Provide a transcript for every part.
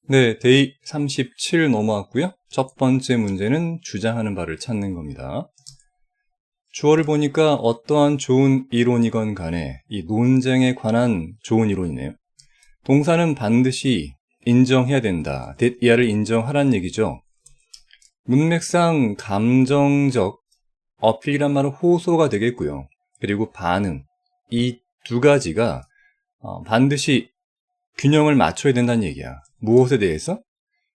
네, 데이 37 넘어왔고요. 첫 번째 문제는 주장하는 바를 찾는 겁니다. 주어를 보니까 어떠한 좋은 이론이건 간에 이 논쟁에 관한 좋은 이론이네요. 동사는 반드시 인정해야 된다. that 이하를 인정하란 얘기죠. 문맥상 감정적 어필이란 말은 호소가 되겠고요. 그리고 반응, 이 두 가지가 반드시 균형을 맞춰야 된다는 얘기야. 무엇에 대해서?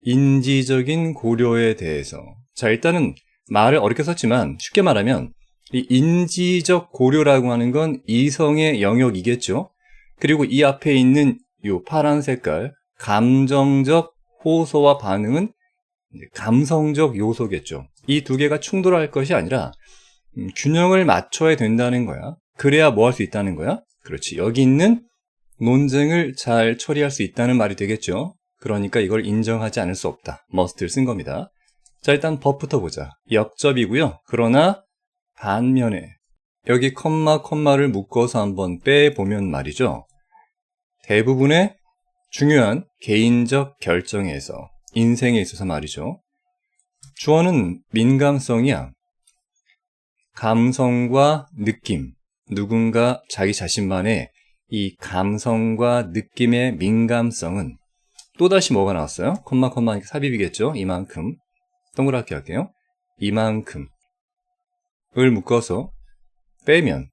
인지적인 고려에 대해서. 자, 일단은 말을 어렵게 썼지만 쉽게 말하면 이 인지적 고려라고 하는 건 이성의 영역이겠죠. 그리고 이 앞에 있는 이 파란 색깔 감정적 호소와 반응은 감성적 요소겠죠. 이 두 개가 충돌할 것이 아니라 균형을 맞춰야 된다는 거야. 그래야 뭐 할 수 있다는 거야? 그렇지. 여기 있는 논쟁을 잘 처리할 수 있다는 말이 되겠죠. 그러니까 이걸 인정하지 않을 수 없다. must를 쓴 겁니다. 자, 일단 법부터 보자. 역접이고요. 그러나 반면에 여기 컴마를 묶어서 한번 빼보면 말이죠. 대부분의 중요한 개인적 결정에서 인생에 있어서 말이죠. 주어는 민감성이야. 감성과 느낌, 누군가 자기 자신만의 이 감성과 느낌의 민감성은 또다시 뭐가 나왔어요? 컴마 삽입이겠죠? 이만큼. 동그랗게 할게요. 이만큼을 묶어서 빼면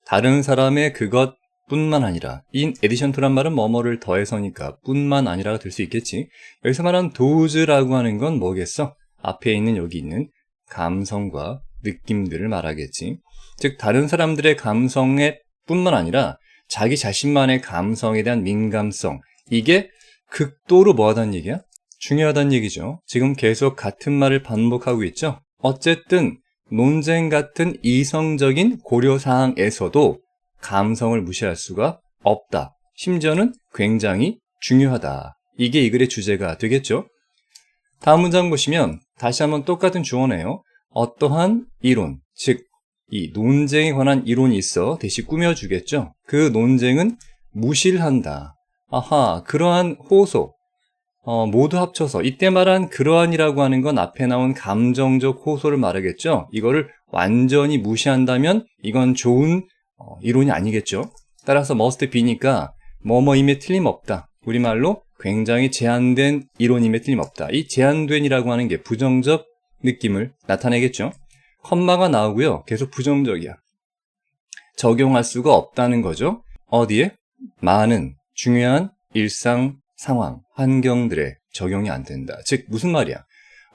다른 사람의 그것뿐만 아니라 in addition to란 말은 뭐뭐를 더해서니까 뿐만 아니라가 될 수 있겠지. 여기서 말한 does라고 하는 건 뭐겠어? 앞에 있는 여기 있는 감성과 느낌들을 말하겠지. 즉 다른 사람들의 감성에 뿐만 아니라 자기 자신만의 감성에 대한 민감성, 이게 극도로 뭐하다는 얘기야? 중요하다는 얘기죠. 지금 계속 같은 말을 반복하고 있죠. 어쨌든 논쟁 같은 이성적인 고려사항에서도 감성을 무시할 수가 없다. 심지어는 굉장히 중요하다. 이게 이 글의 주제가 되겠죠. 다음 문장 보시면 다시 한번 똑같은 주어네요. 어떠한 이론, 즉 이 논쟁에 관한 이론이 있어 대신 꾸며주겠죠. 그 논쟁은 무시를 한다. 아하, 그러한 호소, 모두 합쳐서 이때 말한 그러한이라고 하는 건 앞에 나온 감정적 호소를 말하겠죠. 이거를 완전히 무시한다면 이건 좋은 이론이 아니겠죠. 따라서 must be니까 뭐뭐임에 틀림없다. 우리말로 굉장히 제한된 이론임에 틀림없다. 이 제한된이라고 하는 게 부정적 느낌을 나타내겠죠. 컴마가 나오고요. 계속 부정적이야. 적용할 수가 없다는 거죠. 어디에? 많은 중요한 일상 상황, 환경들에 적용이 안 된다. 즉 무슨 말이야?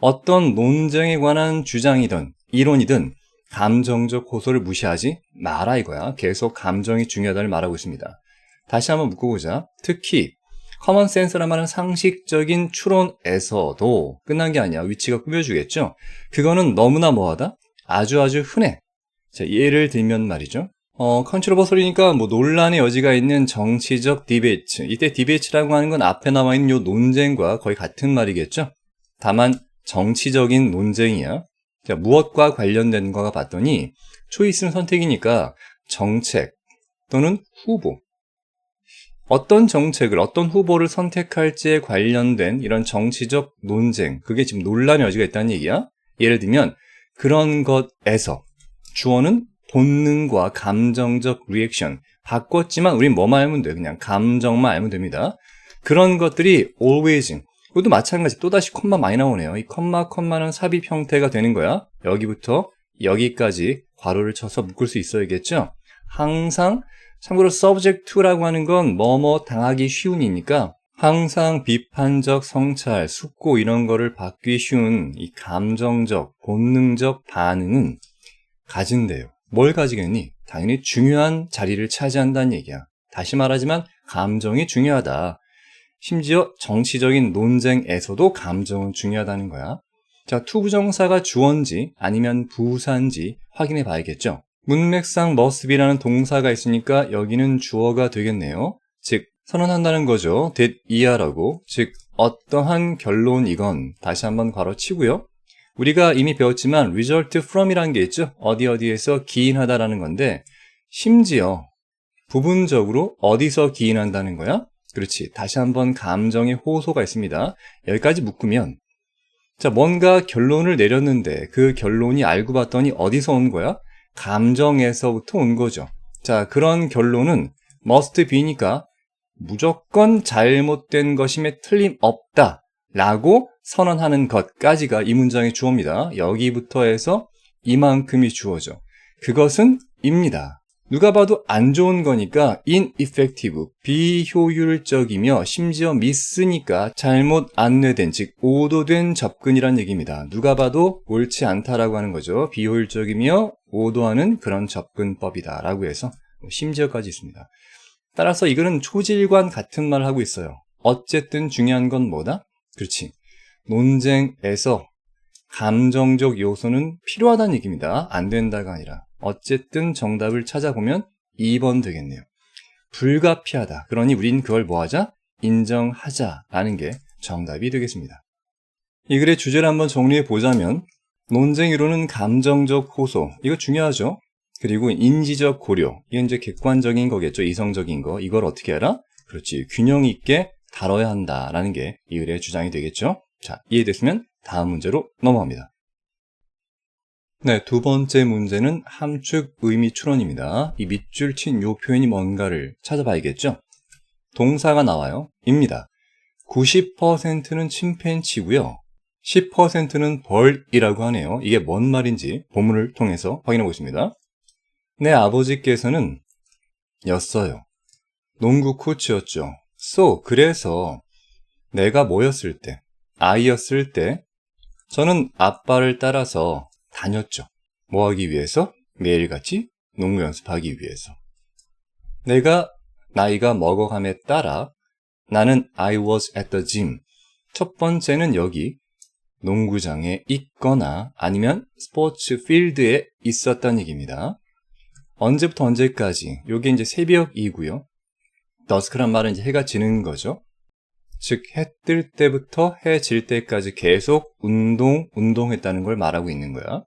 어떤 논쟁에 관한 주장이든 이론이든 감정적 호소를 무시하지 마라 이거야. 계속 감정이 중요하다를 말하고 있습니다. 다시 한번 묶어보자. 특히 커먼 센스란 말은 상식적인 추론에서도 끝난 게 아니야. 위치가 꾸며주겠죠. 그거는 너무나 뭐하다? 아주 흔해. 자, 예를 들면 말이죠. 컨트로버설이니까 뭐 논란의 여지가 있는 정치적 디베이트. 이때 디베이트라고 하는 건 앞에 나와 있는 요 논쟁과 거의 같은 말이겠죠. 다만 정치적인 논쟁이야. 자, 무엇과 관련된 거가 봤더니 초이스는 선택이니까 정책 또는 후보. 어떤 정책을 어떤 후보를 선택할지에 관련된 이런 정치적 논쟁. 그게 지금 논란의 여지가 있다는 얘기야. 예를 들면 그런 것에서 주어는 본능과 감정적 리액션 바꿨지만 우린 뭐만 알면 돼. 그냥 감정만 알면 됩니다. 그런 것들이 always 이것도 마찬가지 또다시 콤마 많이 나오네요. 이 콤마는 삽입 형태가 되는 거야. 여기부터 여기까지 괄호를 쳐서 묶을 수 있어야겠죠. 항상 참고로 subject to라고 하는 건 뭐뭐 당하기 쉬운이니까 항상 비판적 성찰, 숙고 이런 거를 받기 쉬운 이 감정적, 본능적 반응은 가진대요. 뭘 가지겠니? 당연히 중요한 자리를 차지한다는 얘기야. 다시 말하지만 감정이 중요하다. 심지어 정치적인 논쟁에서도 감정은 중요하다는 거야. 자, 투부정사가 주어인지 아니면 부사인지 확인해 봐야겠죠. 문맥상 must be라는 동사가 있으니까 여기는 주어가 되겠네요. 즉 선언한다는 거죠. that 이하라고. 즉 어떠한 결론이건 다시 한번 괄호 치고요. 우리가 이미 배웠지만 result from이라는 게 있죠. 어디에서 기인하다라는 건데 심지어 부분적으로 어디서 기인한다는 거야? 그렇지. 다시 한번 감정의 호소가 있습니다. 여기까지 묶으면 자, 뭔가 결론을 내렸는데 그 결론이 알고 봤더니 어디서 온 거야? 감정에서부터 온 거죠. 자, 그런 결론은 must be니까 무조건 잘못된 것임에 틀림없다 라고 선언하는 것까지가 이 문장의 주어입니다. 여기부터 해서 이만큼이 주어죠. 그것은 입니다. 누가 봐도 안 좋은 거니까 ineffective, 비효율적이며 심지어 미스니까 잘못 안내된, 즉 오도된 접근이란 얘기입니다. 누가 봐도 옳지 않다라고 하는 거죠. 비효율적이며 오도하는 그런 접근법이다 라고 해서 심지어까지 있습니다. 따라서 이거는 초질관 같은 말을 하고 있어요. 어쨌든 중요한 건 뭐다? 그렇지. 논쟁에서 감정적 요소는 필요하다는 얘기입니다. 안 된다가 아니라. 어쨌든 정답을 찾아보면 2번 되겠네요. 불가피하다. 그러니 우린 그걸 뭐하자? 인정하자라는 게 정답이 되겠습니다. 이 글의 주제를 한번 정리해 보자면 논쟁이론은 감정적 호소. 이거 중요하죠. 그리고 인지적 고려. 이건 이제 객관적인 거겠죠. 이성적인 거. 이걸 어떻게 알아? 그렇지. 균형 있게 다뤄야 한다라는 게 이 글의 주장이 되겠죠. 자, 이해됐으면 다음 문제로 넘어갑니다. 네, 두 번째 문제는 함축 의미 추론입니다. 이 밑줄 친 요 표현이 뭔가를 찾아봐야겠죠? 동사가 나와요. 입니다. 90%는 침팬치고요. 10%는 벌이라고 하네요. 이게 뭔 말인지 본문을 통해서 확인해 보겠습니다. 내 아버지께서는 였어요. 농구 코치였죠. 그래서 내가 뭐였을 때, 아이였을 때 저는 아빠를 따라서 다녔죠. 뭐 하기 위해서? 매일같이 농구 연습하기 위해서. 내가 나이가 먹어감에 따라 나는 I was at the gym. 첫 번째는 여기 농구장에 있거나 아니면 스포츠 필드에 있었다는 얘기입니다. 언제부터 언제까지? 이게 이제 새벽이고요. 더스크란 말은 이제 해가 지는 거죠. 즉, 해 뜰 때부터 해 질 때까지 계속 운동했다는 걸 말하고 있는 거야.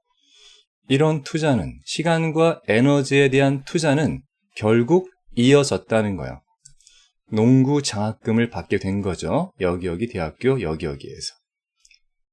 이런 투자는, 시간과 에너지에 대한 투자는 결국 이어졌다는 거야. 농구 장학금을 받게 된 거죠. 여기 대학교 여기에서.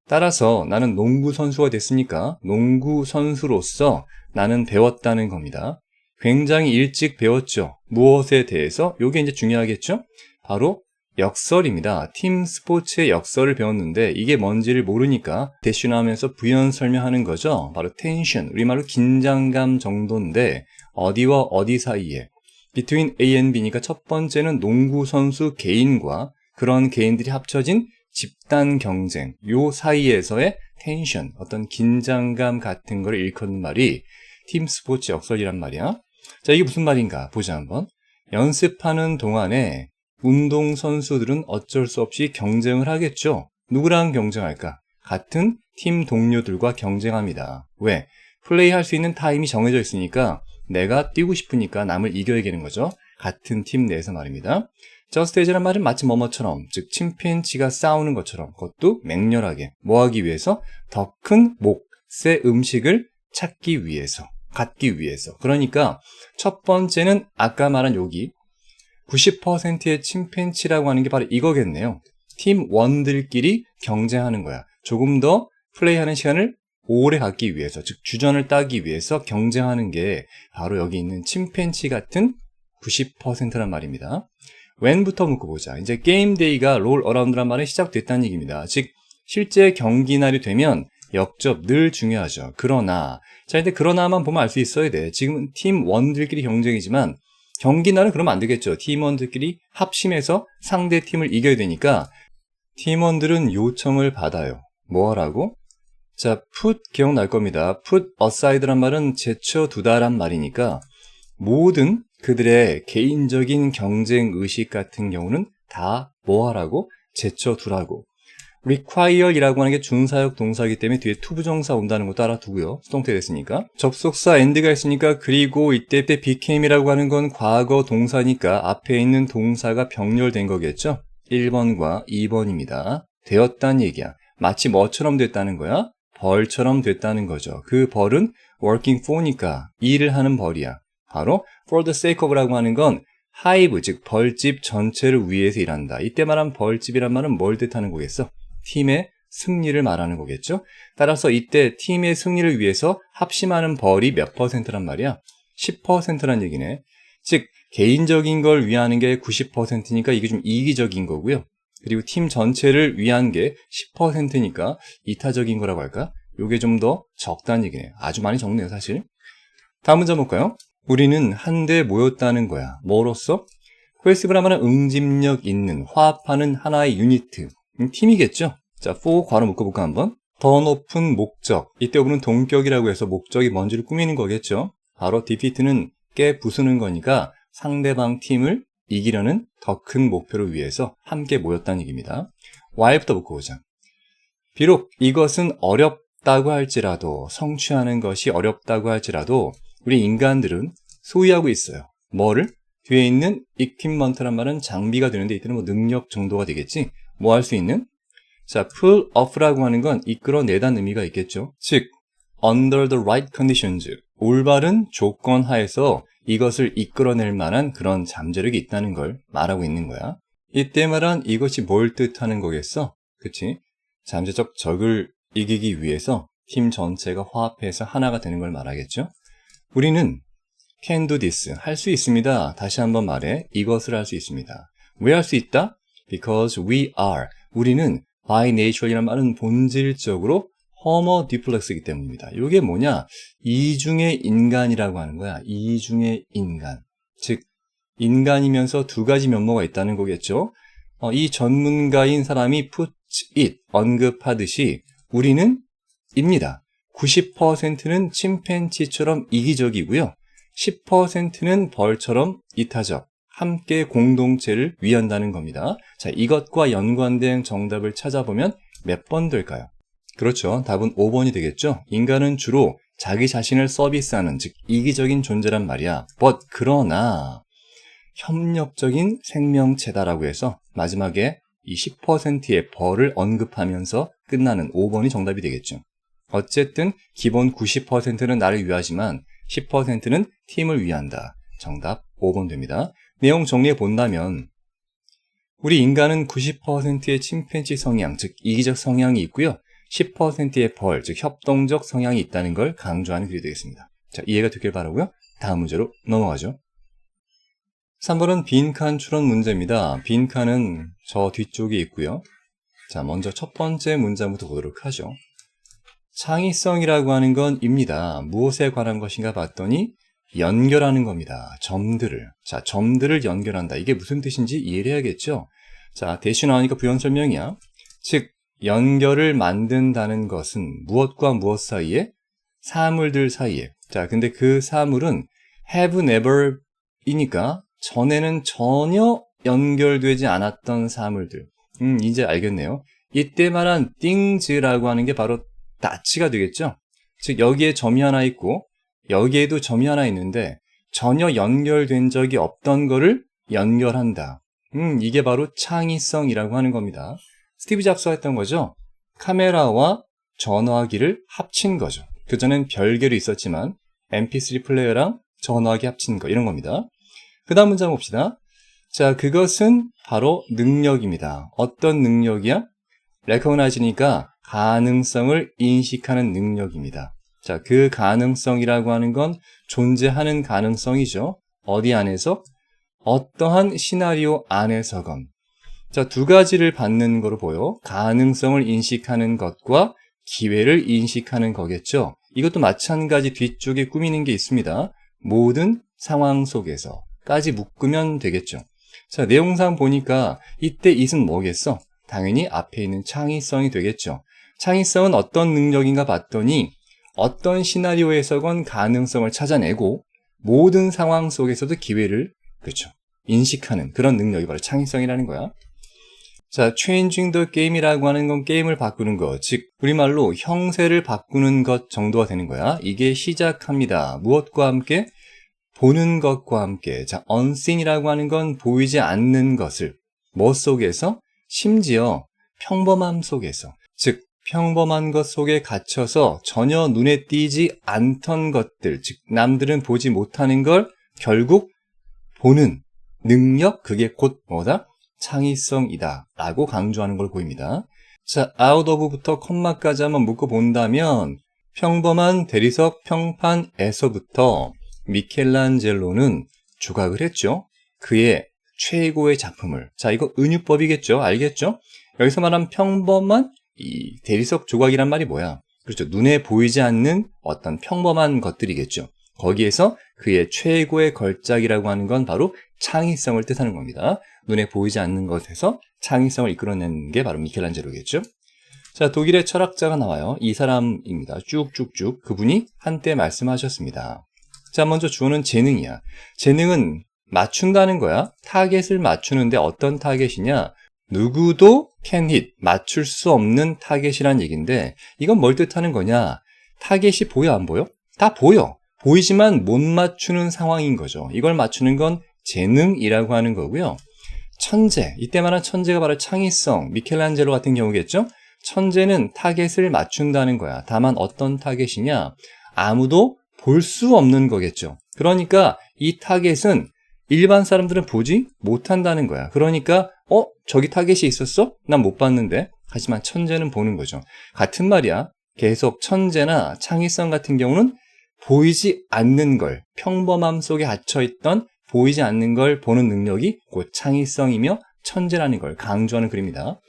따라서 나는 농구 선수가 됐으니까 농구 선수로서 나는 배웠다는 겁니다. 굉장히 일찍 배웠죠. 무엇에 대해서? 이게 이제 중요하겠죠? 바로 역설입니다. 팀 스포츠의 역설을 배웠는데 이게 뭔지를 모르니까 대신하면서 부연 설명하는 거죠. 바로 텐션, 우리말로 긴장감 정도인데 어디와 어디 사이에 between A and B니까 첫 번째는 농구 선수 개인과 그런 개인들이 합쳐진 집단 경쟁, 요 사이에서의 텐션, 어떤 긴장감 같은 걸 일컫는 말이 팀 스포츠 역설이란 말이야. 자, 이게 무슨 말인가 보자 한번. 연습하는 동안에 운동선수들은 어쩔 수 없이 경쟁을 하겠죠. 누구랑 경쟁할까? 같은 팀 동료들과 경쟁합니다. 왜? 플레이할 수 있는 타임이 정해져 있으니까 내가 뛰고 싶으니까 남을 이겨야겠는 거죠. 같은 팀 내에서 말입니다. 저스트에즈란 말은 마치 뭐뭐처럼, 즉 침팬지가 싸우는 것처럼 그것도 맹렬하게 뭐 하기 위해서? 더 큰 몫의 음식을 찾기 위해서, 갖기 위해서. 그러니까 첫 번째는 아까 말한 여기 90%의 침팬치라고 하는 게 바로 이거겠네요. 팀원들끼리 경쟁하는 거야. 조금 더 플레이하는 시간을 오래 갖기 위해서, 즉 주전을 따기 위해서 경쟁하는 게 바로 여기 있는 침팬치 같은 90%란 말입니다. when부터 묶어보자. 이제 게임데이가 롤 어라운드란 말이 시작됐다는 얘기입니다. 즉 실제 경기 날이 되면 역접 늘 중요하죠. 그러나 자, 근데 그러나만 보면 알 수 있어야 돼. 지금 팀원들끼리 경쟁이지만 경기 날은 그러면 안 되겠죠. 팀원들끼리 합심해서 상대 팀을 이겨야 되니까 팀원들은 요청을 받아요. 뭐 하라고? 자, put 기억날 겁니다. put aside란 말은 제쳐두다란 말이니까 모든 그들의 개인적인 경쟁 의식 같은 경우는 다 뭐 하라고? 제쳐두라고. require이라고 하는 게 준사역 동사이기 때문에 뒤에 투부정사 온다는 것도 알아두고요. 수동태 됐으니까. 접속사 and가 있으니까 그리고 이때 became이라고 하는 건 과거 동사니까 앞에 있는 동사가 병렬된 거겠죠. 1번과 2번입니다. 되었다는 얘기야. 마치 뭐처럼 됐다는 거야? 벌처럼 됐다는 거죠. 그 벌은 working for니까 일을 하는 벌이야. 바로 for the sake of라고 하는 건 하이브, 즉 벌집 전체를 위해서 일한다. 이때 말한 벌집이란 말은 뭘 뜻하는 거겠어? 팀의 승리를 말하는 거겠죠? 따라서 이때 팀의 승리를 위해서 합심하는 벌이 몇 %란 말이야? 10%란 얘기네. 즉 개인적인 걸 위하는 게 90%니까 이게 좀 이기적인 거고요. 그리고 팀 전체를 위한 게 10%니까 이타적인 거라고 할까? 요게 좀 더 적다는 얘기네요. 아주 많이 적네요, 사실. 다음 문제 볼까요? 우리는 한데 모였다는 거야. 뭐로써? 코헤시브란 말은 응집력 있는, 화합하는 하나의 유니트. 팀이겠죠? 자, for 괄호 묶어볼까 한번? 더 높은 목적. 이때 오브는 동격이라고 해서 목적이 뭔지를 꾸미는 거겠죠? 바로 defeat는 깨 부수는 거니까 상대방 팀을 이기려는 더 큰 목표를 위해서 함께 모였다는 얘기입니다. why부터 묶어보자. 비록 이것은 어렵다고 할지라도, 성취하는 것이 어렵다고 할지라도 우리 인간들은 소유하고 있어요. 뭐를? 뒤에 있는 equipment란 말은 장비가 되는데 이때는 뭐 능력 정도가 되겠지? 뭐 할 수 있는? 자, pull off라고 하는 건 이끌어내다는 의미가 있겠죠. 즉, under the right conditions, 올바른 조건 하에서 이것을 이끌어낼 만한 그런 잠재력이 있다는 걸 말하고 있는 거야. 이때 말한 이것이 뭘 뜻하는 거겠어? 그치? 잠재적 적을 이기기 위해서 팀 전체가 화합해서 하나가 되는 걸 말하겠죠? 우리는 can do this, 할 수 있습니다. 다시 한번 말해, 이것을 할 수 있습니다. 왜 할 수 있다? Because we are, 우리는 by nature이라는 말은 본질적으로 homo duplex이기 때문입니다. 이게 뭐냐? 이중의 인간이라고 하는 거야. 이중의 인간. 즉, 인간이면서 두 가지 면모가 있다는 거겠죠? 이 전문가인 사람이 put it, 언급하듯이 우리는 입니다. 90%는 침팬지처럼 이기적이고요. 10%는 벌처럼 이타적. 함께 공동체를 위한다는 겁니다. 자, 이것과 연관된 정답을 찾아보면 몇 번 될까요? 그렇죠. 답은 5번이 되겠죠. 인간은 주로 자기 자신을 서비스하는, 즉 이기적인 존재란 말이야. 그러나 협력적인 생명체다라고 해서 마지막에 이 10%의 벌을 언급하면서 끝나는 5번이 정답이 되겠죠. 어쨌든 기본 90%는 나를 위하지만 10%는 팀을 위한다. 정답 5번 됩니다. 내용 정리해 본다면 우리 인간은 90%의 침팬지 성향, 즉 이기적 성향이 있고요. 10%의 벌, 즉 협동적 성향이 있다는 걸 강조하는 글이 되겠습니다. 자, 이해가 되길 바라고요. 다음 문제로 넘어가죠. 3번은 빈칸 추론 문제입니다. 빈칸은 저 뒤쪽에 있고요. 자, 먼저 첫 번째 문장부터 보도록 하죠. 창의성이라고 하는 건 입니다. 무엇에 관한 것인가 봤더니 연결하는 겁니다. 점들을. 자, 점들을 연결한다. 이게 무슨 뜻인지 이해를 해야겠죠? 자, 대신 나오니까 부연 설명이야. 즉, 연결을 만든다는 것은 무엇과 무엇 사이에? 사물들 사이에. 자, 근데 그 사물은 have never 이니까 전에는 전혀 연결되지 않았던 사물들. 이제 알겠네요. 이때 말한 things라고 하는 게 바로 that가 되겠죠? 즉, 여기에 점이 하나 있고 여기에도 점이 하나 있는데 전혀 연결된 적이 없던 거를 연결한다. 이게 바로 창의성이라고 하는 겁니다. 스티브 잡스가 했던 거죠. 카메라와 전화기를 합친 거죠. 그전엔 별개로 있었지만 mp3 플레이어랑 전화기 합친 거, 이런 겁니다. 그 다음 문장 봅시다. 자, 그것은 바로 능력입니다. 어떤 능력이야? recognize니까 가능성을 인식하는 능력입니다. 자, 그 가능성이라고 하는 건 존재하는 가능성이죠. 어디 안에서? 어떠한 시나리오 안에서건. 자, 두 가지를 받는 거로 보여. 가능성을 인식하는 것과 기회를 인식하는 거겠죠. 이것도 마찬가지 뒤쪽에 꾸미는 게 있습니다. 모든 상황 속에서까지 묶으면 되겠죠. 자, 내용상 보니까 이때 it은 뭐겠어? 당연히 앞에 있는 창의성이 되겠죠. 창의성은 어떤 능력인가 봤더니 어떤 시나리오에서건 가능성을 찾아내고 모든 상황 속에서도 기회를, 그렇죠, 인식하는 그런 능력이 바로 창의성이라는 거야. 자, changing the game이라고 하는 건 게임을 바꾸는 것, 즉 우리말로 형세를 바꾸는 것 정도가 되는 거야. 이게 시작합니다. 무엇과 함께? 보는 것과 함께. 자, unseen이라고 하는 건 보이지 않는 것을 뭐 속에서? 심지어 평범함 속에서. 즉 평범한 것 속에 갇혀서 전혀 눈에 띄지 않던 것들, 즉 남들은 보지 못하는 걸 결국 보는, 능력, 그게 곧 뭐다? 창의성이다 라고 강조하는 걸 보입니다. 자, out of부터 콤마까지 한번 묶어본다면 평범한 대리석 평판에서부터 미켈란젤로는 조각을 했죠. 그의 최고의 작품을. 자, 이거 은유법이겠죠. 알겠죠? 여기서 말하는 평범한 이 대리석 조각이란 말이 뭐야? 그렇죠. 눈에 보이지 않는 어떤 평범한 것들이겠죠. 거기에서 그의 최고의 걸작이라고 하는 건 바로 창의성을 뜻하는 겁니다. 눈에 보이지 않는 것에서 창의성을 이끌어내는 게 바로 미켈란젤로겠죠. 자, 독일의 철학자가 나와요. 이 사람입니다. 쭉쭉쭉 그분이 한때 말씀하셨습니다. 자, 먼저 주어는 재능이야. 재능은 맞춘다는 거야. 타겟을 맞추는데 어떤 타겟이냐? 누구도 can hit, 맞출 수 없는 타겟이란 얘기인데 이건 뭘 뜻하는 거냐? 타겟이 보여 안 보여? 다 보여. 보이지만 못 맞추는 상황인 거죠. 이걸 맞추는 건 재능이라고 하는 거고요. 천재, 이때 말한 천재가 바로 창의성, 미켈란젤로 같은 경우겠죠? 천재는 타겟을 맞춘다는 거야. 다만 어떤 타겟이냐? 아무도 볼 수 없는 거겠죠. 그러니까 이 타겟은 일반 사람들은 보지 못한다는 거야. 그러니까 저기 타겟이 있었어? 난 못 봤는데. 하지만 천재는 보는 거죠. 같은 말이야. 계속 천재나 창의성 같은 경우는 보이지 않는 걸, 평범함 속에 갇혀있던 보이지 않는 걸 보는 능력이 곧 창의성이며 천재라는 걸 강조하는 글입니다.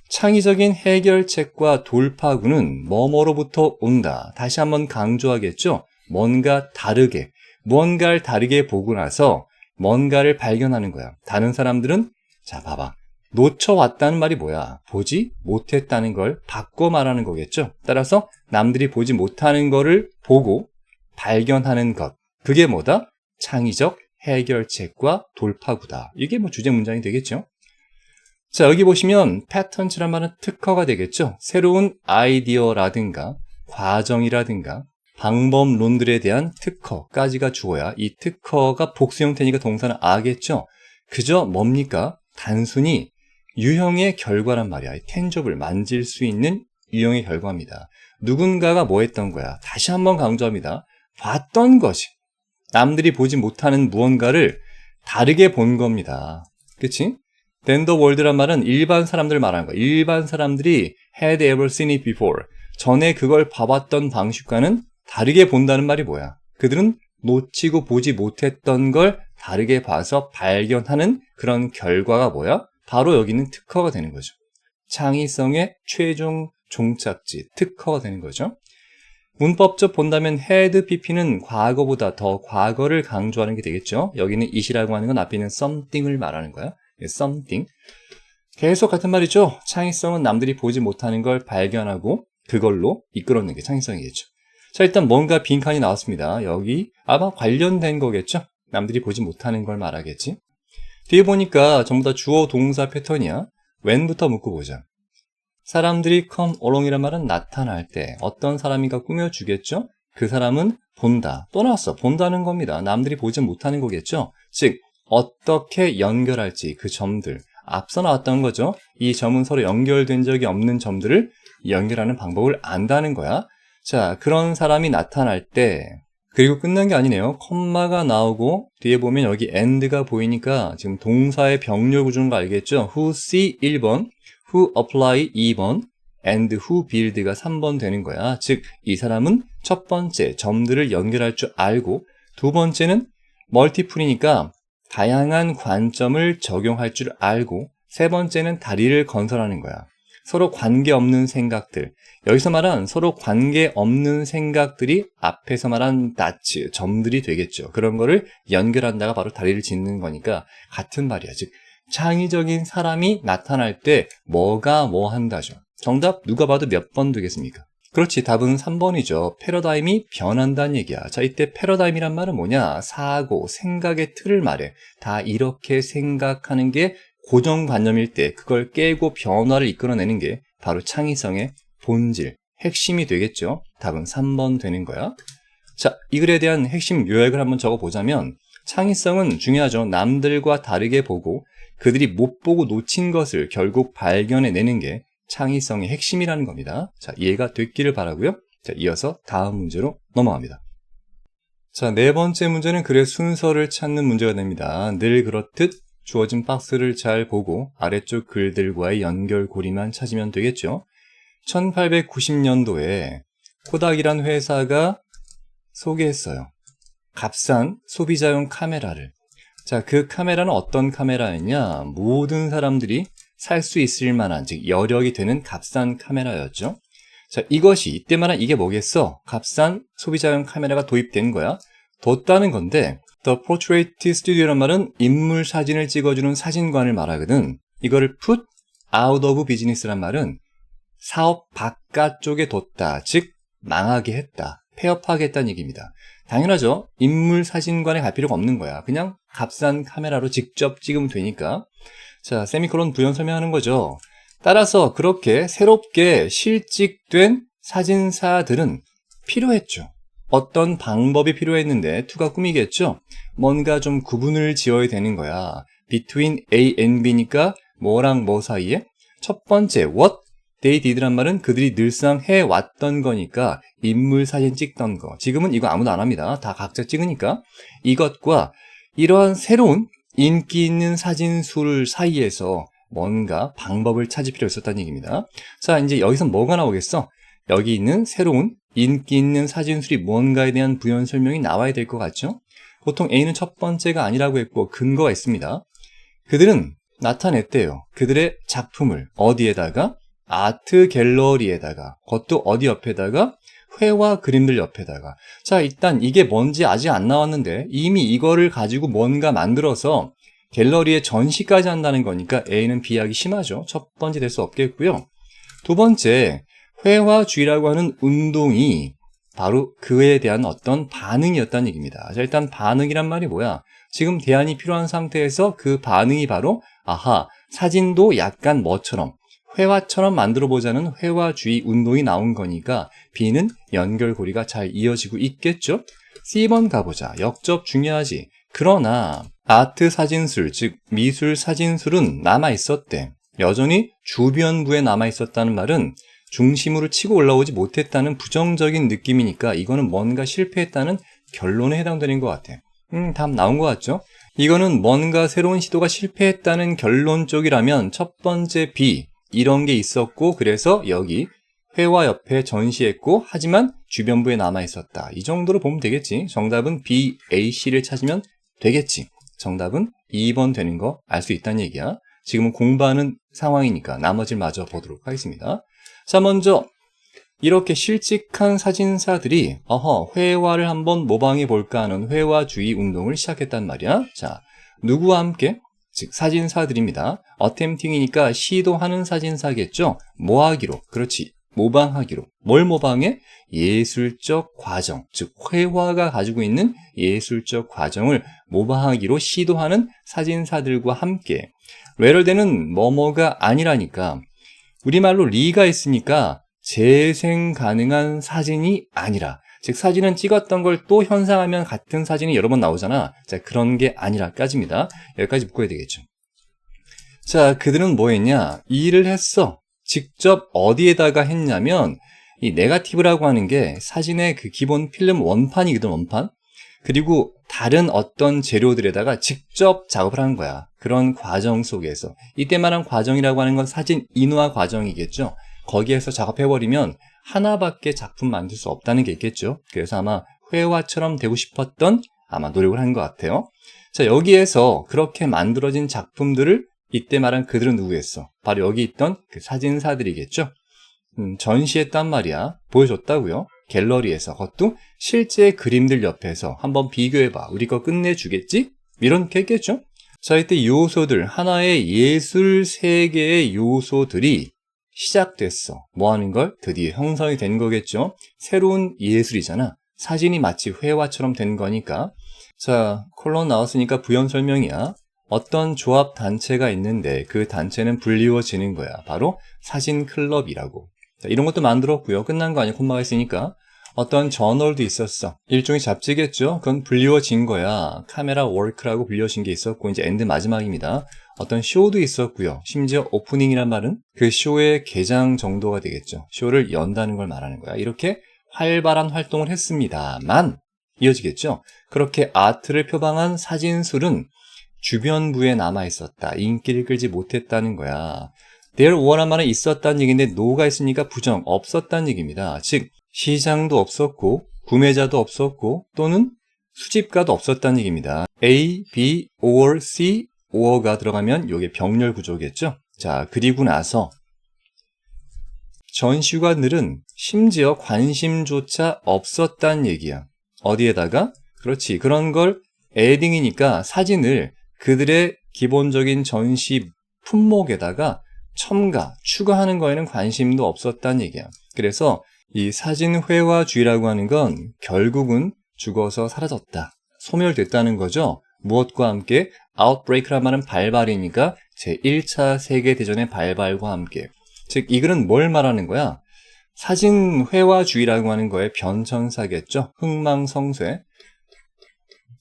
창의적인 해결책과 돌파구는 뭐뭐로부터 온다. 다시 한번 강조하겠죠. 뭔가 다르게, 무언가를 다르게 보고 나서 뭔가를 발견하는 거야. 다른 사람들은 자 봐봐. 놓쳐왔다는 말이 뭐야? 보지 못했다는 걸 바꿔 말하는 거겠죠. 따라서 남들이 보지 못하는 거를 보고 발견하는 것. 그게 뭐다? 창의적 해결책과 돌파구다. 이게 뭐 주제 문장이 되겠죠. 자, 여기 보시면 패턴즈란 말은 특허가 되겠죠. 새로운 아이디어라든가 과정이라든가 방법론들에 대한 특허까지가 주어야 이 특허가 복수 형태니까 동사는 아겠죠. 그저 뭡니까? 단순히 유형의 결과란 말이야. 텐저블, 만질 수 있는 유형의 결과입니다. 누군가가 뭐 했던 거야? 다시 한번 강조합니다. 봤던 것이 남들이 보지 못하는 무언가를 다르게 본 겁니다. 그치? Then the world란 말은 일반 사람들 말하는 거야. 일반 사람들이 had ever seen it before. 전에 그걸 봐봤던 방식과는 다르게 본다는 말이 뭐야? 그들은 놓치고 보지 못했던 걸 다르게 봐서 발견하는 그런 결과가 뭐야? 바로 여기는 특허가 되는 거죠. 창의성의 최종 종착지, 특허가 되는 거죠. 문법적 본다면 had pp는 과거보다 더 과거를 강조하는 게 되겠죠. 여기는 it이라고 하는 건 앞에 있는 something을 말하는 거야. something. 계속 같은 말이죠. 창의성은 남들이 보지 못하는 걸 발견하고 그걸로 이끌어내는 게 창의성이겠죠. 자, 일단 뭔가 빈칸이 나왔습니다. 여기 아마 관련된 거겠죠. 남들이 보지 못하는 걸 말하겠지. 뒤에 보니까 전부 다 주어 동사 패턴이야. when부터 묶어보자. 사람들이 come along이란 말은 나타날 때 어떤 사람인가 꾸며주겠죠. 그 사람은 본다. 또 나왔어. 본다는 겁니다. 남들이 보지 못하는 거겠죠. 즉 어떻게 연결할지 그 점들. 앞서 나왔던 거죠. 이 점은 서로 연결된 적이 없는 점들을 연결하는 방법을 안다는 거야. 자, 그런 사람이 나타날 때 그리고 끝난 게 아니네요. 콤마가 나오고 뒤에 보면 여기 and가 보이니까 지금 동사의 병렬 구조인 거 알겠죠? who see 1번, who apply 2번, and who build가 3번 되는 거야. 즉, 이 사람은 첫 번째 점들을 연결할 줄 알고 두 번째는 멀티플이니까 다양한 관점을 적용할 줄 알고 세 번째는 다리를 건설하는 거야. 서로 관계없는 생각들. 여기서 말한 서로 관계없는 생각들이 앞에서 말한 다츠, 점들이 되겠죠. 그런 거를 연결한다가 바로 다리를 짓는 거니까 같은 말이야. 즉 창의적인 사람이 나타날 때 뭐가 뭐 한다죠. 정답 누가 봐도 몇 번 되겠습니까? 그렇지, 답은 3번이죠. 패러다임이 변한다는 얘기야. 자, 이때 패러다임이란 말은 뭐냐? 사고, 생각의 틀을 말해. 다 이렇게 생각하는 게 고정관념일 때 그걸 깨고 변화를 이끌어내는 게 바로 창의성의 본질, 핵심이 되겠죠. 답은 3번 되는 거야. 자, 이 글에 대한 핵심 요약을 한번 적어보자면 창의성은 중요하죠. 남들과 다르게 보고 그들이 못 보고 놓친 것을 결국 발견해내는 게 창의성의 핵심이라는 겁니다. 자, 이해가 됐기를 바라고요. 자, 이어서 다음 문제로 넘어갑니다. 자, 네 번째 문제는 글의 순서를 찾는 문제가 됩니다. 늘 그렇듯 주어진 박스를 잘 보고 아래쪽 글들과의 연결고리만 찾으면 되겠죠. 1890년도에 코닥이란 회사가 소개했어요. 값싼 소비자용 카메라를. 자, 그 카메라는 어떤 카메라였냐? 모든 사람들이 살 수 있을 만한, 즉 여력이 되는 값싼 카메라였죠. 자, 이것이 이때 말한 이게 뭐겠어? 값싼 소비자용 카메라가 도입된 거야. 뒀다는 건데 The Portrait Studio란 말은 인물 사진을 찍어주는 사진관을 말하거든. 이거를 put out of business란 말은 사업 바깥쪽에 뒀다, 즉 망하게 했다, 폐업하게 했다는 얘기입니다. 당연하죠. 인물 사진관에 갈 필요가 없는 거야. 그냥 값싼 카메라로 직접 찍으면 되니까. 자, 세미콜론 부연 설명하는 거죠. 따라서 그렇게 새롭게 실직된 사진사들은 필요했죠. 어떤 방법이 필요했는데 to가 꾸미겠죠. 뭔가 좀 구분을 지어야 되는 거야. between A and B니까 뭐랑 뭐 사이에. 첫 번째 what they did란 말은 그들이 늘상 해왔던 거니까 인물 사진 찍던 거. 지금은 이거 아무도 안 합니다. 다 각자 찍으니까. 이것과 이러한 새로운 인기 있는 사진술 사이에서 뭔가 방법을 찾을 필요가 있었다는 얘기입니다. 자, 이제 여기서 뭐가 나오겠어? 여기 있는 새로운 인기 있는 사진술이 뭔가에 대한 부연 설명이 나와야 될 것 같죠? 보통 A는 첫 번째가 아니라고 했고 근거가 있습니다. 그들은 나타냈대요. 그들의 작품을 어디에다가? 아트 갤러리에다가. 그것도 어디 옆에다가? 회화 그림들 옆에다가. 자, 일단 이게 뭔지 아직 안 나왔는데 이미 이거를 가지고 뭔가 만들어서 갤러리에 전시까지 한다는 거니까 A는 B하기 심하죠. 첫 번째 될 수 없겠고요. 두 번째, 회화주의라고 하는 운동이 바로 그에 대한 어떤 반응이었다는 얘기입니다. 자, 일단 반응이란 말이 뭐야? 지금 대안이 필요한 상태에서 그 반응이 바로 아하, 사진도 약간 뭐처럼 회화처럼 만들어보자는 회화주의 운동이 나온 거니까 B는 연결고리가 잘 이어지고 있겠죠? C번 가보자. 역접 중요하지. 그러나 아트 사진술, 즉 미술 사진술은 남아있었대. 여전히 주변부에 남아있었다는 말은 중심으로 치고 올라오지 못했다는 부정적인 느낌이니까 이거는 뭔가 실패했다는 결론에 해당되는 것 같아. 답 나온 것 같죠? 이거는 뭔가 새로운 시도가 실패했다는 결론 쪽이라면 첫 번째 B, 이런 게 있었고 그래서 여기 회화 옆에 전시했고 하지만 주변부에 남아있었다. 이 정도로 보면 되겠지. 정답은 B, A, C를 찾으면 되겠지. 정답은 2번 되는 거 알 수 있다는 얘기야. 지금은 공부하는 상황이니까 나머지를 마저 보도록 하겠습니다. 자, 먼저 이렇게 실직한 사진사들이 회화를 한번 모방해 볼까 하는 회화주의 운동을 시작했단 말이야. 자, 누구와 함께? 즉 사진사들입니다. attempting이니까 시도하는 사진사겠죠. 뭐 하기로? 그렇지. 모방하기로. 뭘 모방해? 예술적 과정, 즉 회화가 가지고 있는 예술적 과정을 모방하기로 시도하는 사진사들과 함께. 레럴대는 뭐뭐가 아니라니까. 우리말로 리가 있으니까 재생 가능한 사진이 아니라, 즉 사진은 찍었던 걸 또 현상하면 같은 사진이 여러 번 나오잖아. 자, 그런 게 아니라까지입니다. 여기까지 묶어야 되겠죠. 자, 그들은 뭐 했냐? 이 일을 했어. 직접 어디에다가 했냐면 이 네거티브라고 하는 게 사진의 그 기본 필름 원판이거든, 원판. 그리고 다른 어떤 재료들에다가 직접 작업을 한 거야. 그런 과정 속에서. 이때 말한 과정이라고 하는 건 사진 인화 과정이겠죠. 거기에서 작업해버리면 하나밖에 작품 만들 수 없다는 게 있겠죠. 그래서 아마 회화처럼 되고 싶었던 아마 노력을 한 것 같아요. 자, 여기에서 그렇게 만들어진 작품들을 이때 말한 그들은 누구였어? 바로 여기 있던 그 사진사들이겠죠. 전시했단 말이야. 보여줬다고요. 갤러리에서. 그것도 실제 그림들 옆에서 한번 비교해봐. 우리 거 끝내주겠지? 이렇게 했겠죠. 자, 이때 요소들, 하나의 예술 세계의 요소들이 시작됐어. 뭐 하는 걸? 드디어 형성이 된 거겠죠. 새로운 예술이잖아. 사진이 마치 회화처럼 된 거니까. 자, 콜론 나왔으니까 부연 설명이야. 어떤 조합 단체가 있는데 그 단체는 불리워지는 거야. 바로 사진 클럽이라고. 자, 이런 것도 만들었고요. 끝난 거 아니야. 콤마가 있으니까. 어떤 저널도 있었어. 일종의 잡지겠죠. 그건 불리워진 거야. 카메라 워크라고 불려진 게 있었고 이제 엔드 마지막입니다. 어떤 쇼도 있었고요. 심지어 오프닝이란 말은 그 쇼의 개장 정도가 되겠죠. 쇼를 연다는 걸 말하는 거야. 이렇게 활발한 활동을 했습니다만 이어지겠죠. 그렇게 아트를 표방한 사진술은 주변부에 남아있었다. 인기를 끌지 못했다는 거야. there were란 말은 있었다는 얘기인데 no가 있으니까 부정, 없었다는 얘기입니다. 즉 시장도 없었고 구매자도 없었고 또는 수집가도 없었다는 얘기입니다. A, B, or C, or가 들어가면 이게 병렬 구조겠죠. 자, 그리고 나서 전시관들은 심지어 관심조차 없었다는 얘기야. 어디에다가? 그렇지. 그런 걸 adding이니까 사진을 그들의 기본적인 전시 품목에다가 추가하는 거에는 관심도 없었다는 얘기야. 그래서 이 사진회화주의라고 하는 건 결국은 죽어서 사라졌다. 소멸됐다는 거죠. 무엇과 함께? outbreak란 말은 발발이니까 제1차 세계대전의 발발과 함께. 즉, 이 글은 뭘 말하는 거야? 사진회화주의라고 하는 거의 변천사겠죠. 흥망성쇠.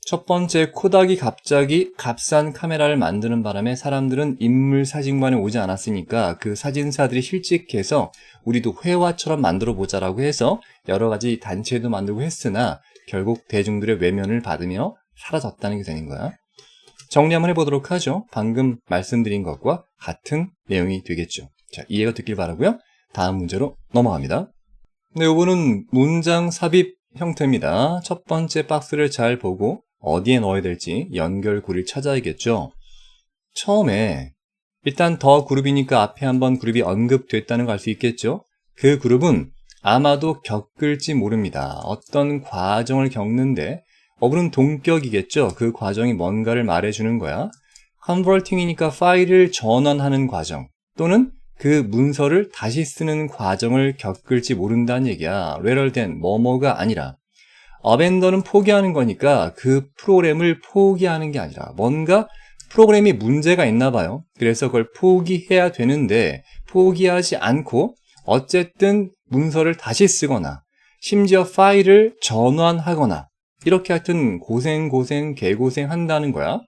첫 번째, 코닥이 갑자기 값싼 카메라를 만드는 바람에 사람들은 인물 사진관에 오지 않았으니까 그 사진사들이 실직해서 우리도 회화처럼 만들어 보자라고 해서 여러 가지 단체도 만들고 했으나 결국 대중들의 외면을 받으며 사라졌다는 게 되는 거야. 정리 한번 해보도록 하죠. 방금 말씀드린 것과 같은 내용이 되겠죠. 자, 이해가 됐길 바라고요. 다음 문제로 넘어갑니다. 네, 요거는 문장 삽입 형태입니다. 첫 번째 박스를 잘 보고 어디에 넣어야 될지 연결고리를 찾아야겠죠. 처음에 일단 더 그룹이니까 앞에 한번 그룹이 언급됐다는 걸 알 수 있겠죠. 그 그룹은 아마도 겪을지 모릅니다. 어떤 과정을 겪는데 어브는 동격이겠죠. 그 과정이 뭔가를 말해주는 거야. 컨버팅이니까 파일을 전환하는 과정 또는 그 문서를 다시 쓰는 과정을 겪을지 모른다는 얘기야. rather than 뭐뭐가 아니라. 어벤더는 포기하는 거니까 그 프로그램을 포기하는 게 아니라 뭔가 프로그램이 문제가 있나 봐요. 그래서 그걸 포기해야 되는데 포기하지 않고 어쨌든 문서를 다시 쓰거나 심지어 파일을 전환하거나 이렇게 하여튼 개고생 한다는 거야.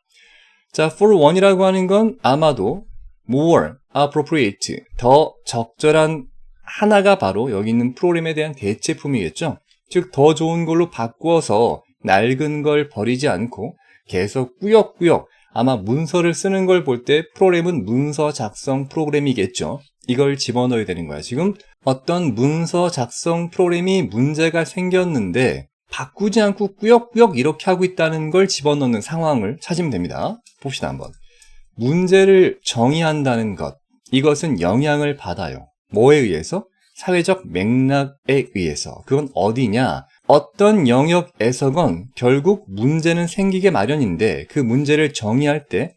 자, for one이라고 하는 건 아마도 more appropriate, 더 적절한 하나가 바로 여기 있는 프로그램에 대한 대체품이겠죠. 즉, 더 좋은 걸로 바꾸어서 낡은 걸 버리지 않고 계속 꾸역꾸역 아마 문서를 쓰는 걸 볼 때 프로그램은 문서 작성 프로그램이겠죠. 이걸 집어넣어야 되는 거야. 지금 어떤 문서 작성 프로그램이 문제가 생겼는데 바꾸지 않고 꾸역꾸역 이렇게 하고 있다는 걸 집어넣는 상황을 찾으면 됩니다. 봅시다 한번. 문제를 정의한다는 것, 이것은 영향을 받아요. 뭐에 의해서? 사회적 맥락에 의해서. 그건 어디냐? 어떤 영역에서건 결국 문제는 생기게 마련인데 그 문제를 정의할 때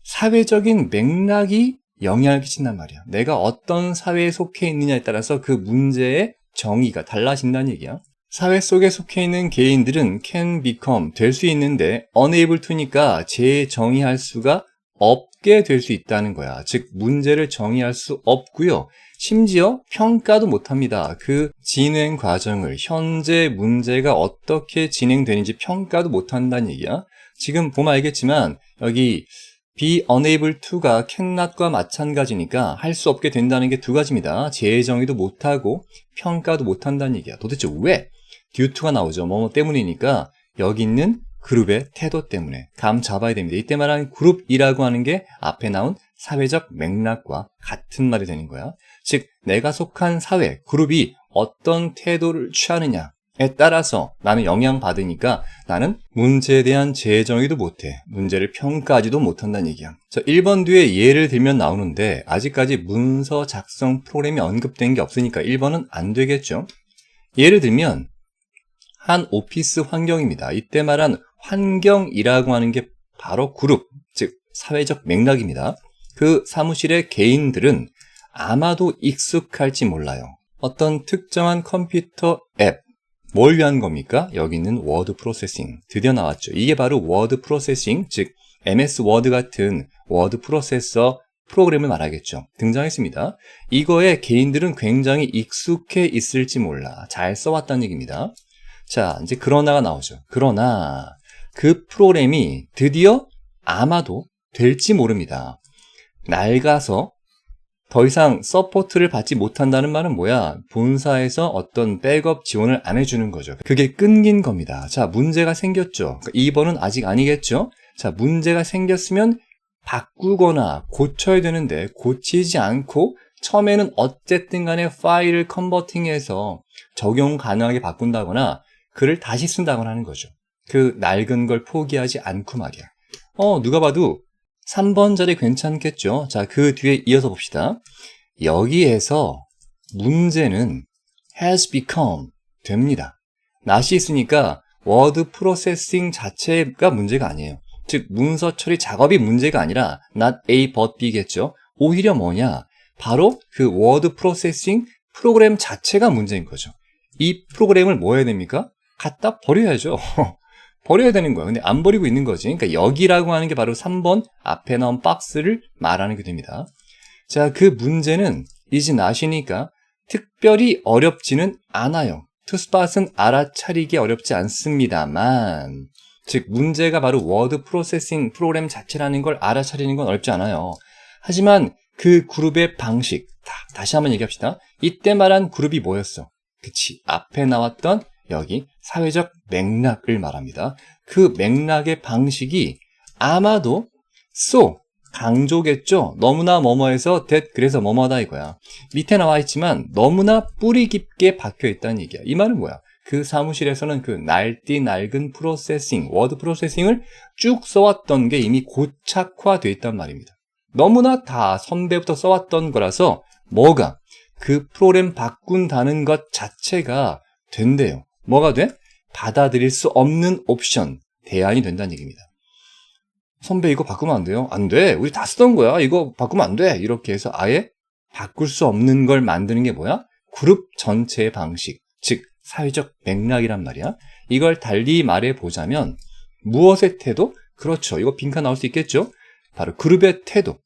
사회적인 맥락이 영향을 끼친단 말이야. 내가 어떤 사회에 속해 있느냐에 따라서 그 문제의 정의가 달라진다는 얘기야. 사회 속에 속해 있는 개인들은 can become, 될 수 있는데 unable to니까 재정의할 수가 없게 될 수 있다는 거야. 즉 문제를 정의할 수 없고요. 심지어 평가도 못합니다. 그 진행 과정을, 현재 문제가 어떻게 진행되는지 평가도 못한다는 얘기야. 지금 보면 알겠지만 여기 be unable to가 cannot과 마찬가지니까 할 수 없게 된다는 게 두 가지입니다. 재정의도 못하고 평가도 못한다는 얘기야. 도대체 왜? due to가 나오죠. 뭐뭐 때문이니까 여기 있는 그룹의 태도 때문에 감 잡아야 됩니다. 이때 말하는 그룹이라고 하는 게 앞에 나온 사회적 맥락과 같은 말이 되는 거야. 즉 내가 속한 사회, 그룹이 어떤 태도를 취하느냐에 따라서 나는 영향받으니까 나는 문제에 대한 재정의도 못해. 문제를 평가하지도 못한다는 얘기야. 자, 1번 뒤에 예를 들면 나오는데 아직까지 문서 작성 프로그램이 언급된 게 없으니까 1번은 안 되겠죠. 예를 들면 한 오피스 환경입니다. 이때 말한 환경이라고 하는 게 바로 그룹, 즉 사회적 맥락입니다. 그 사무실의 개인들은 아마도 익숙할지 몰라요. 어떤 특정한 컴퓨터 앱, 뭘 위한 겁니까? 여기 있는 워드 프로세싱, 드디어 나왔죠. 이게 바로 워드 프로세싱, 즉 MS 워드 같은 워드 프로세서 프로그램을 말하겠죠. 등장했습니다. 이거에 개인들은 굉장히 익숙해 있을지 몰라. 잘 써왔다는 얘기입니다. 자, 이제 그러나가 나오죠. 그러나 그 프로그램이 드디어 아마도 될지 모릅니다. 낡아서 더 이상 서포트를 받지 못한다는 말은 뭐야? 본사에서 어떤 백업 지원을 안 해주는 거죠. 그게 끊긴 겁니다. 자, 문제가 생겼죠. 2번은 아직 아니겠죠? 자, 문제가 생겼으면 바꾸거나 고쳐야 되는데 고치지 않고 처음에는 어쨌든 간에 파일을 컨버팅해서 적용 가능하게 바꾼다거나 글을 다시 쓴다거나 하는 거죠. 그 낡은 걸 포기하지 않고 말이야. 누가 봐도 3번 자리 괜찮겠죠? 자, 그 뒤에 이어서 봅시다. 여기에서 문제는 has become 됩니다. not이 있으니까 워드 프로세싱 자체가 문제가 아니에요. 즉 문서 처리 작업이 문제가 아니라 not A but B겠죠. 오히려 뭐냐? 바로 그 워드 프로세싱 프로그램 자체가 문제인 거죠. 이 프로그램을 뭐 해야 됩니까? 갖다 버려야죠. 버려야 되는 거야. 근데 안 버리고 있는 거지. 그러니까 여기라고 하는 게 바로 3번 앞에 나온 박스를 말하는 게 됩니다. 자, 그 문제는 is not이니까 특별히 어렵지는 않아요. 투스팟은 알아차리기 어렵지 않습니다만, 즉 문제가 바로 워드 프로세싱 프로그램 자체라는 걸 알아차리는 건 어렵지 않아요. 하지만 그 그룹의 방식, 다시 한번 얘기합시다. 이때 말한 그룹이 뭐였어? 그치, 앞에 나왔던 여기 사회적 맥락을 말합니다. 그 맥락의 방식이 아마도 강조겠죠. 너무나 뭐뭐해서 that 그래서 뭐뭐하다 이거야. 밑에 나와 있지만 너무나 뿌리 깊게 박혀 있다는 얘기야. 이 말은 뭐야? 그 사무실에서는 그 낡은 프로세싱, 워드 프로세싱을 쭉 써왔던 게 이미 고착화되어 있단 말입니다. 너무나 다 선배부터 써왔던 거라서 뭐가? 그 프로그램 바꾼다는 것 자체가 된대요. 뭐가 돼? 받아들일 수 없는 옵션, 대안이 된다는 얘기입니다. 선배 이거 바꾸면 안 돼요? 안 돼. 우리 다 쓰던 거야. 이거 바꾸면 안 돼. 이렇게 해서 아예 바꿀 수 없는 걸 만드는 게 뭐야? 그룹 전체의 방식, 즉 사회적 맥락이란 말이야. 이걸 달리 말해보자면 무엇의 태도? 그렇죠. 이거 빈칸 나올 수 있겠죠? 바로 그룹의 태도,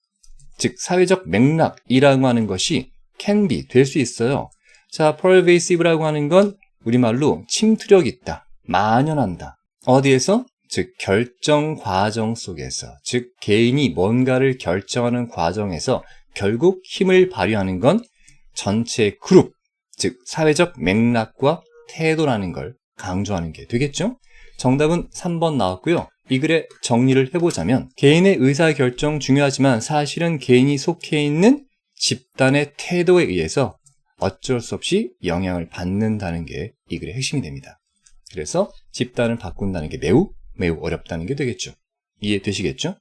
즉 사회적 맥락이라고 하는 것이 can be, 될 수 있어요. 자, pervasive라고 하는 건 우리말로 침투력 있다, 만연한다. 어디에서? 즉 결정 과정 속에서, 즉 개인이 뭔가를 결정하는 과정에서 결국 힘을 발휘하는 건 전체 그룹, 즉 사회적 맥락과 태도라는 걸 강조하는 게 되겠죠? 정답은 3번 나왔고요. 이 글의 정리를 해보자면 개인의 의사결정 중요하지만 사실은 개인이 속해 있는 집단의 태도에 의해서 어쩔 수 없이 영향을 받는다는 게 이 글의 핵심이 됩니다. 그래서 집단을 바꾼다는 게 매우 어렵다는 게 되겠죠. 이해되시겠죠?